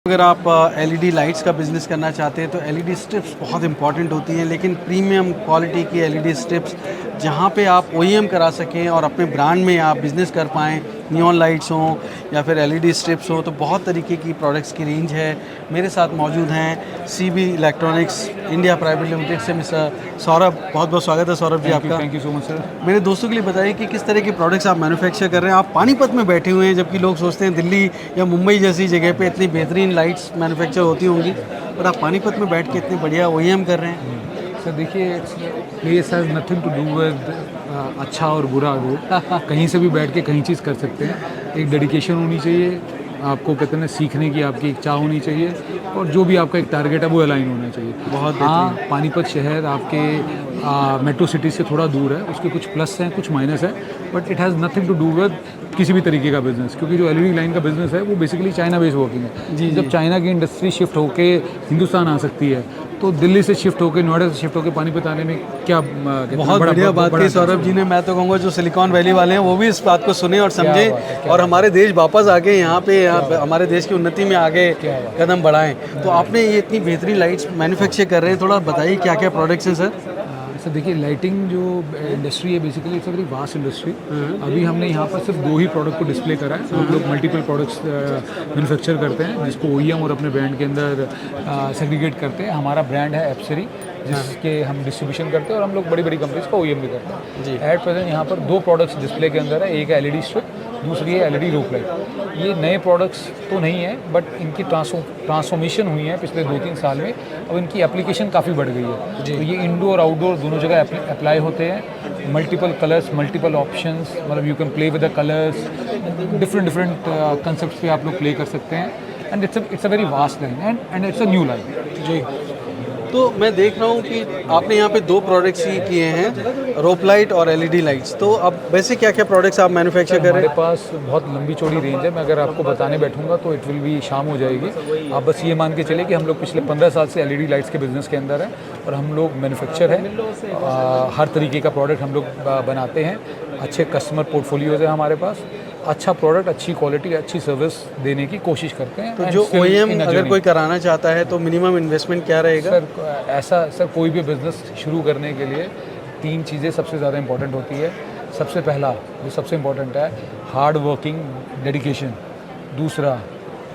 अगर आप LED lights का बिज़नेस करना चाहते हैं तो एलईडी स्ट्रिप्स बहुत इंपॉर्टेंट होती हैं, लेकिन प्रीमियम क्वालिटी की एलईडी स्ट्रिप्स जहाँ पे आप ओईएम करा सकें और अपने ब्रांड में आप बिज़नेस कर पाएँ, नियॉन लाइट्स हों या फिर एलईडी स्ट्रिप्स हों, तो बहुत तरीके की प्रोडक्ट्स की रेंज है। मेरे साथ मौजूद हैं CB electronics India private limited से मिस्टर सौरभ। बहुत बहुत स्वागत है सौरभ जी आपका। Thank you so much sir. मेरे दोस्तों के लिए बताइए कि किस तरह के प्रोडक्ट्स आप मैन्युफैक्चर कर रहे हैं। आप पानीपत में बैठे हुए हैं, जबकि लोग सोचते हैं दिल्ली या मुंबई जैसी जगह पे इतनी बेहतरीन लाइट्स मैन्युफैक्चर होती होंगी, पर आप पानीपत में बैठ के इतनी बढ़िया ओईएम कर रहे हैं। सर देखिए, place has nothing to do with अच्छा और बुरा लोग कहीं से भी बैठ के कहीं चीज़ कर सकते हैं। एक डेडिकेशन होनी चाहिए, आपको कहते हैं सीखने की आपकी एक चाह होनी चाहिए, और जो भी आपका एक टारगेट है वो अलाइन होना चाहिए। बहुत हाँ, पानीपत शहर आपके मेट्रो सिटी से थोड़ा दूर है, उसके कुछ प्लस हैं कुछ माइनस है, but it has nothing to do with किसी भी तरीके का बिजनेस, क्योंकि जो एलईडी लाइन का बिजनेस है वो बेसिकली चाइना बेस्ड वर्किंग है। जी, जब चाइना की इंडस्ट्री शिफ्ट होके हिंदुस्तान आ सकती है, तो दिल्ली से शिफ्ट होकर नोएडा से शिफ्ट होकर पानीपत आने में क्या बहुत बढ़िया बात की सौरभ जी ने। मैं तो कहूँगा जो सिलिकॉन वैली वाले हैं वो भी इस बात को सुने और समझे और हमारे देश वापस आके यहाँ पे हमारे देश की उन्नति में आगे कदम बढ़ाएं। तो आपने ये इतनी बेहतरीन लाइट्स मैन्युफैक्चर कर रहे हैं, थोड़ा बताइए क्या क्या प्रोडक्ट्स हैं सर। सर देखिए, लाइटिंग जो इंडस्ट्री है basically it's a very vast industry. अभी हमने यहाँ पर सिर्फ 2 ही प्रोडक्ट को डिस्प्ले करा है। हम लोग मल्टीपल प्रोडक्ट्स मैन्युफैक्चर करते हैं, जिसको ओईएम और अपने ब्रांड के अंदर सेग्रीगेट करते हैं। हमारा ब्रांड है एप्सरी, जिसके हम डिस्ट्रीब्यूशन करते हैं, और हम लोग बड़ी बड़ी कंपनीज का ओईएम भी करते हैं जी। एट प्रेजेंट यहाँ पर 2 प्रोडक्ट्स डिस्प्ले के अंदर है। एक है एलईडी स्ट्रिप, दूसरी है एलईडी रोप लाइट। ये नए प्रोडक्ट्स तो नहीं है, बट इनकी ट्रांसफॉर्मेशन हुई है पिछले 2-3 साल में। अब इनकी एप्लीकेशन काफ़ी बढ़ गई है, तो ये इंडोर आउटडोर दोनों जगह अप्लाई होते हैं। मल्टीपल कलर्स, मल्टीपल ऑप्शंस, मतलब you can play with the colours, different concept पे आप लोग प्ले कर सकते हैं। And it's a very vast line and it's a new line जी। तो मैं देख रहा हूँ कि आपने यहाँ पे 2 प्रोडक्ट्स ही किए हैं, रोप लाइट और एलईडी लाइट्स। तो अब वैसे क्या क्या प्रोडक्ट्स आप मैन्युफैक्चर कर रहे हैं? हमारे पास बहुत लंबी चौड़ी रेंज है। मैं अगर आपको बताने बैठूंगा तो इट विल भी शाम हो जाएगी। आप बस ये मान के चले कि हम लोग पिछले 15 साल से एलईडी लाइट्स के बिज़नेस के अंदर हैं, और हम लोग मैन्युफैक्चर हैं। हर तरीके का प्रोडक्ट हम लोग बनाते हैं। अच्छे कस्टमर पोर्टफोलियोज़ है हमारे पास। अच्छा प्रोडक्ट, अच्छी क्वालिटी, अच्छी सर्विस देने की कोशिश करते हैं। तो जो ओईएम अगर कोई कराना चाहता है तो मिनिमम इन्वेस्टमेंट क्या रहेगा? सर कोई भी बिज़नेस शुरू करने के लिए 3 चीज़ें सबसे ज़्यादा इंपॉर्टेंट होती है। सबसे पहला जो सबसे इम्पोर्टेंट है, हार्ड वर्किंग, डेडिकेशन। दूसरा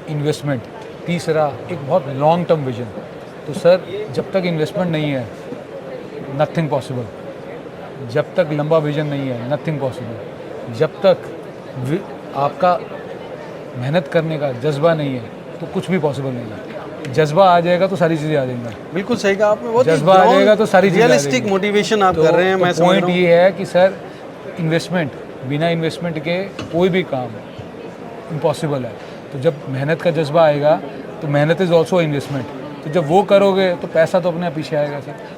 इन्वेस्टमेंट। तीसरा एक बहुत लॉन्ग टर्म विजन। तो सर जब तक इन्वेस्टमेंट नहीं है, नथिंग पॉसिबल। जब तक लंबा विजन नहीं है, नथिंग पॉसिबल। जब तक आपका मेहनत करने का जज्बा नहीं है, तो कुछ भी पॉसिबल नहीं है। जज्बा आ जाएगा तो सारी चीज़ें आ जाएंगी। बिल्कुल सही कहा आपने। जज्बा आ जाएगा तो सारी चीज़ें रियलिस्टिक मोटिवेशन आप कर रहे हैं। मैं समझ रहा हूं। पॉइंट ये है कि सर इन्वेस्टमेंट, बिना इन्वेस्टमेंट के कोई भी काम इम्पॉसिबल है। तो जब मेहनत का जज्बा आएगा तो मेहनत इज़ ऑल्सो इन्वेस्टमेंट। तो जब वो करोगे तो पैसा तो अपने आप पीछे आएगा सर।